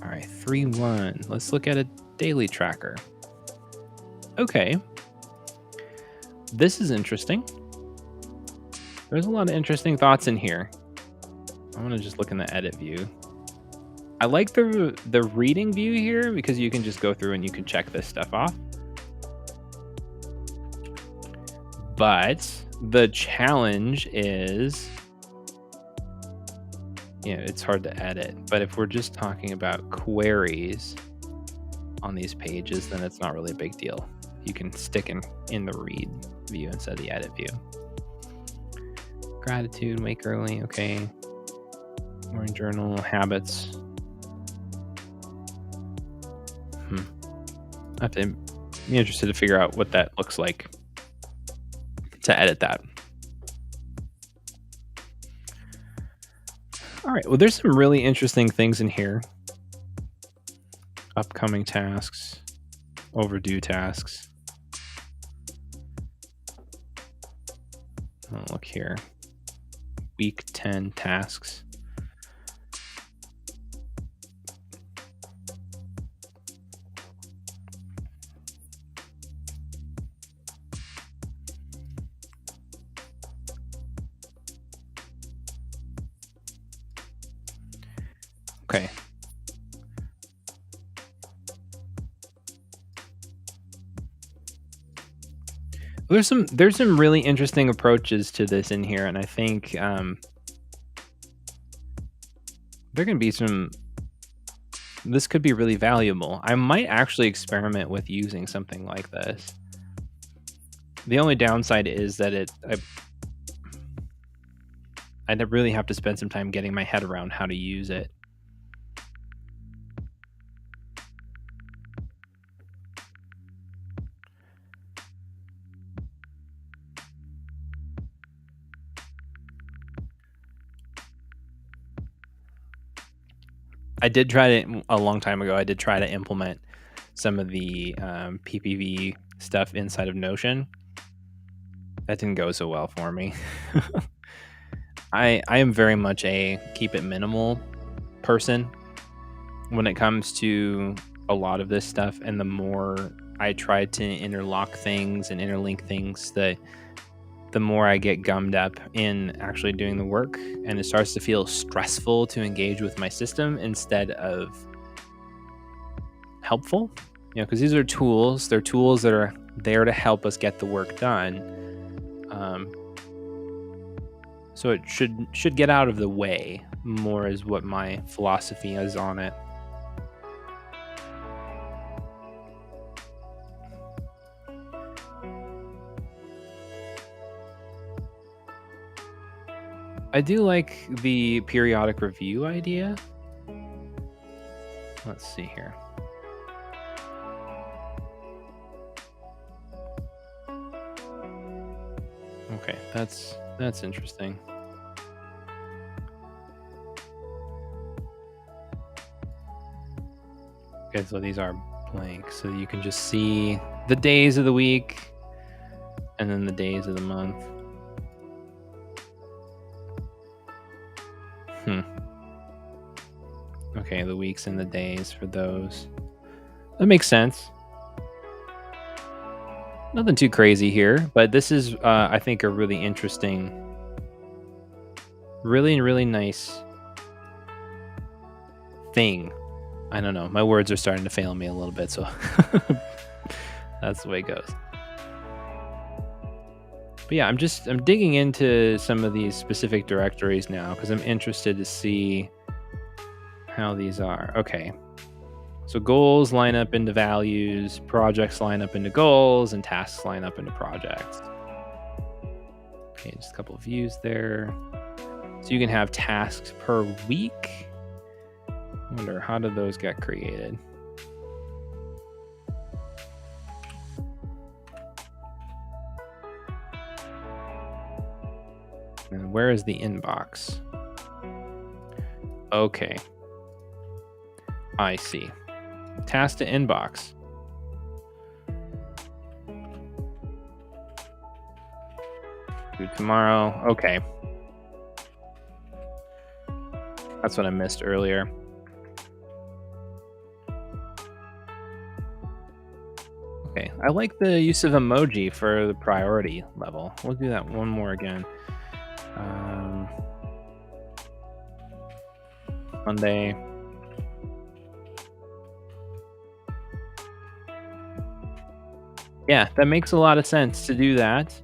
All right, 3-1. Let's look at a daily tracker. Okay. This is interesting. There's a lot of interesting thoughts in here. I'm going to just look in the edit view. I like the reading view here because you can just go through and you can check this stuff off. But the challenge is, it's hard to edit. But if we're just talking about queries on these pages, then it's not really a big deal. You can stick in the read view instead of the edit view. Gratitude, wake early, okay. Morning journal, habits. I have to be interested to figure out what that looks like to edit that. All right, well, there's some really interesting things in here. Upcoming tasks, overdue tasks. Oh, look here. Week 10 tasks. Okay. There's some really interesting approaches to this in here, and I think there can be this could be really valuable. I might actually experiment with using something like this. The only downside is that I'd really have to spend some time getting my head around how to use it. I did try to, a long time ago, I did try to implement some of the PPV stuff inside of Notion. That didn't go so well for me. I am very much a keep it minimal person when it comes to a lot of this stuff. And the more I try to interlock things and interlink things, the more I get gummed up in actually doing the work, and it starts to feel stressful to engage with my system instead of helpful. Because these are tools. They're tools that are there to help us get the work done. So it should get out of the way more, is what my philosophy is on it. I do like the periodic review idea. Let's see here. Okay, that's interesting. Okay, so these are blank, so you can just see the days of the week and then the days of the month. Okay, the weeks and the days for those. That makes sense. Nothing too crazy here, but this is, I think, a really interesting, really nice thing I don't know. My words are starting to fail me a little bit, so that's the way it goes. But yeah, I'm digging into some of these specific directories now because I'm interested to see how these are. Okay. So goals line up into values, projects line up into goals, and tasks line up into projects. Okay, just a couple of views there. So you can have tasks per week. I wonder, how did those get created? And where is the inbox? Okay. I see. Task to inbox. Do tomorrow. Okay. That's what I missed earlier. Okay. I like the use of emoji for the priority level. We'll do that one more again. Monday. Yeah, that makes a lot of sense to do that.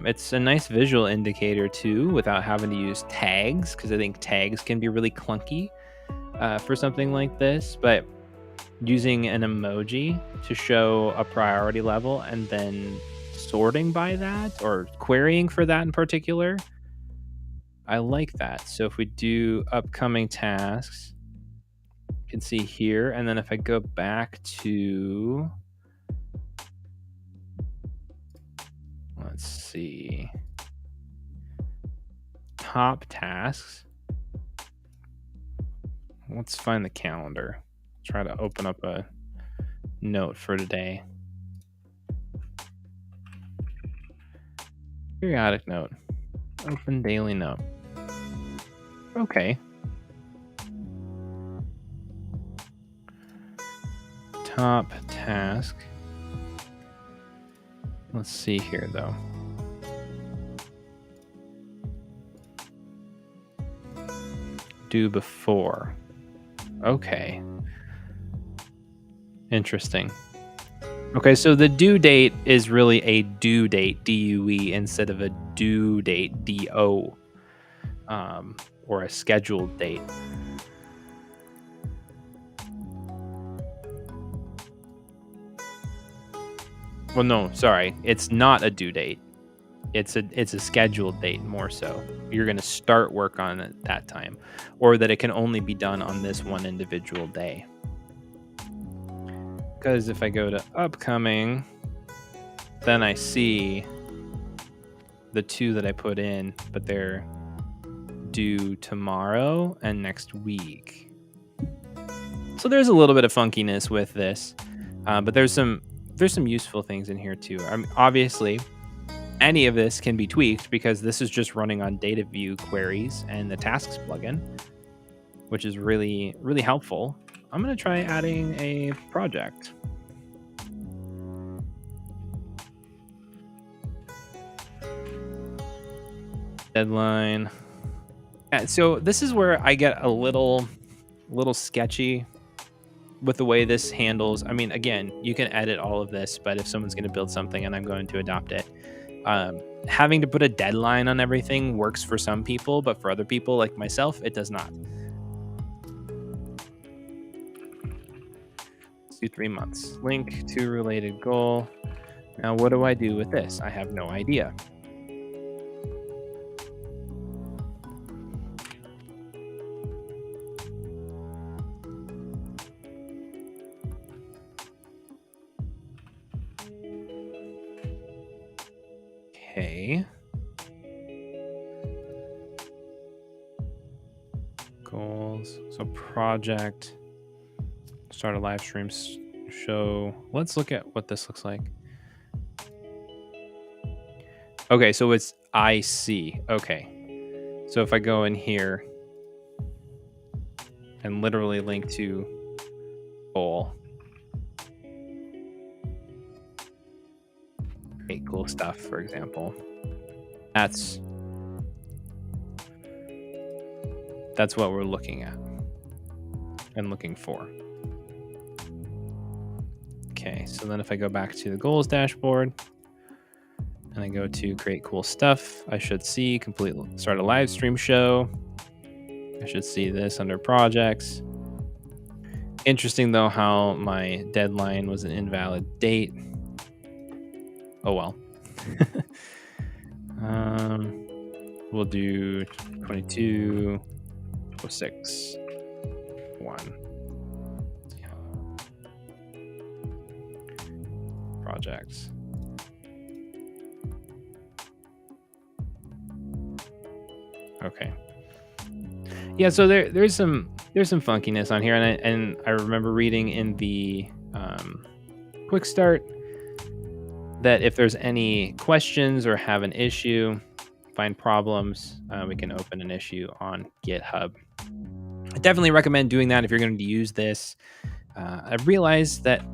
It's a nice visual indicator too, without having to use tags, because I think tags can be really clunky for something like this. But using an emoji to show a priority level and then sorting by that or querying for that in particular, I like that. So if we do upcoming tasks, you can see here, and then if I go back to, let's see, top tasks. Let's find the calendar. Try to open up a note for today. Periodic note. Open daily note. Okay. Top task. Let's see here though. Due before. Okay. Interesting. Okay, so the due date is really a due date, D-U-E, instead of a due date, D-O, or a scheduled date. Well, no, sorry. It's not a due date. It's a scheduled date more so. You're going to start work on it that time, or that it can only be done on this one individual day. Because if I go to upcoming, then I see the two that I put in, but they're due tomorrow and next week. So there's a little bit of funkiness with this, but there's some useful things in here too. Obviously, any of this can be tweaked because this is just running on data view queries and the tasks plugin, which is really, really helpful. I'm going to try adding a project. Deadline. Yeah, so this is where I get a little sketchy with the way this handles. I mean, again, you can edit all of this, but if someone's going to build something and I'm going to adopt it, having to put a deadline on everything works for some people, but for other people like myself, it does not. Let's do 3 months. Link to related goal. Now, what do I do with this? I have no idea. Okay. Goals. So project. Start a live stream show. Let's look at what this looks like. Okay, so it's IC. Okay. So if I go in here and literally link to goal. Okay, cool stuff, for example. That's what we're looking at. and looking for. Okay, so then if I go back to the goals dashboard and I go to create cool stuff, I should see start a live stream show. I should see this under projects. Interesting though how my deadline was an invalid date. Oh well. We'll do 22, 06, 1. Projects. Okay. Yeah, so there's some funkiness on here, and I remember reading in the quick start that if there's any questions or have an issue, find problems, we can open an issue on GitHub. I definitely recommend doing that if you're going to use this. I realized that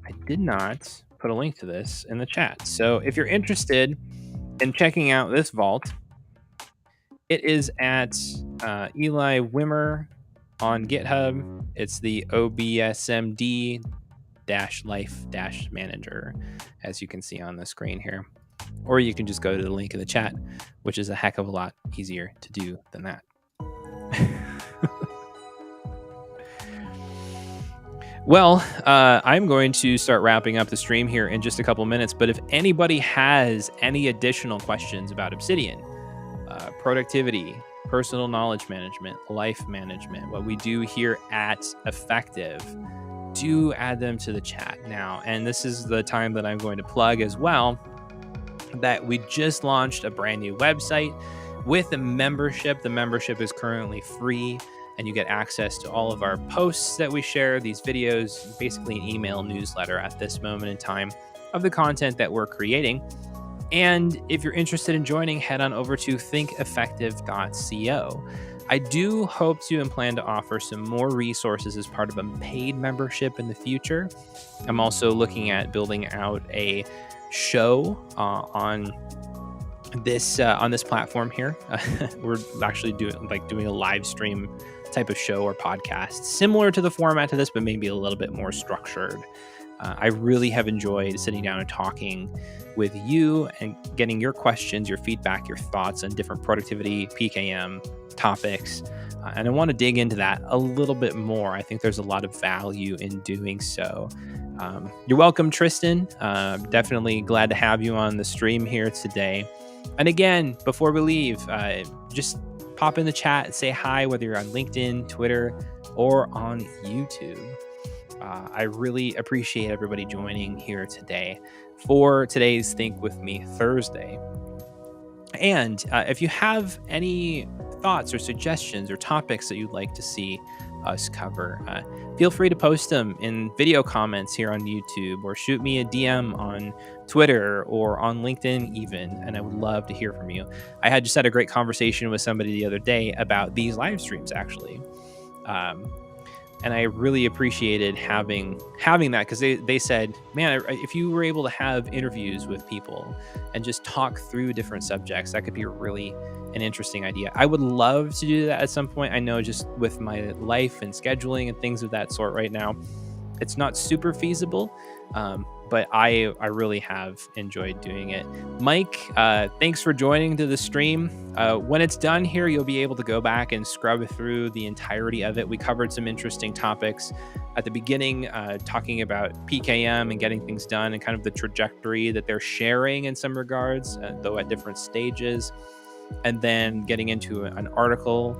I did not put a link to this in the chat. So if you're interested in checking out this vault, it is at Eli Wimmer on GitHub. It's the OBSMD-life-manager, as you can see on the screen here. Or you can just go to the link in the chat, which is a heck of a lot easier to do than that. Well, I'm going to start wrapping up the stream here in just a couple minutes, but if anybody has any additional questions about Obsidian, productivity, personal knowledge management, life management, what we do here at Effective, do add them to the chat now. And this is the time that I'm going to plug as well that we just launched a brand new website with a membership. The membership is currently free, and you get access to all of our posts that we share, these videos, basically an email newsletter at this moment in time of the content that we're creating. And if you're interested in joining, head on over to thinkeffective.co. I do hope to and plan to offer some more resources as part of a paid membership in the future. I'm also looking at building out a show on this platform here. We're actually doing a live stream type of show or podcast, similar to the format to this, but maybe a little bit more structured. I really have enjoyed sitting down and talking with you and getting your questions, your feedback, your thoughts on different productivity, PKM topics. And I want to dig into that a little bit more. I think there's a lot of value in doing so. You're welcome, Tristan. Definitely glad to have you on the stream here today. And again, before we leave, just pop in the chat and say hi, whether you're on LinkedIn, Twitter, or on YouTube. I really appreciate everybody joining here today for today's Think With Me Thursday. And if you have any thoughts or suggestions or topics that you'd like to see us cover, feel free to post them in video comments here on YouTube, or shoot me a DM on Twitter or on LinkedIn even, and I would love to hear from you. I just had a great conversation with somebody the other day about these live streams, actually. And I really appreciated having that, because they said, man, if you were able to have interviews with people and just talk through different subjects, that could be really an interesting idea. I would love to do that at some point. I know just with my life and scheduling and things of that sort right now, it's not super feasible, but I really have enjoyed doing it. Mike, thanks for joining to the stream. When it's done here, you'll be able to go back and scrub through the entirety of it. We covered some interesting topics at the beginning, talking about PKM and getting things done and kind of the trajectory that they're sharing in some regards, though at different stages. And then getting into an article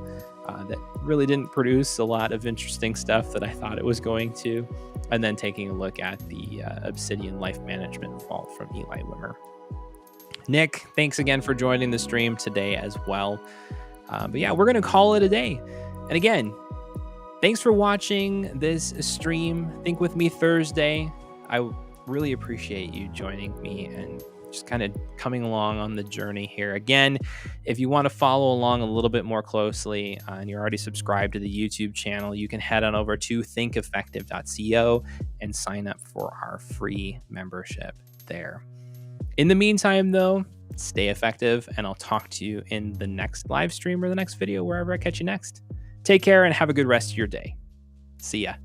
that really didn't produce a lot of interesting stuff that I thought it was going to. And then taking a look at the Obsidian Life Management Vault from Eli Wimmer. Nick, thanks again for joining the stream today as well. But yeah, we're going to call it a day. And again, thanks for watching this stream, Think With Me Thursday. I really appreciate you joining me and just kind of coming along on the journey here. Again, if you want to follow along a little bit more closely and you're already subscribed to the YouTube channel, you can head on over to thinkeffective.co and sign up for our free membership there. In the meantime, though, stay effective, and I'll talk to you in the next live stream or the next video, wherever I catch you next. Take care and have a good rest of your day. See ya.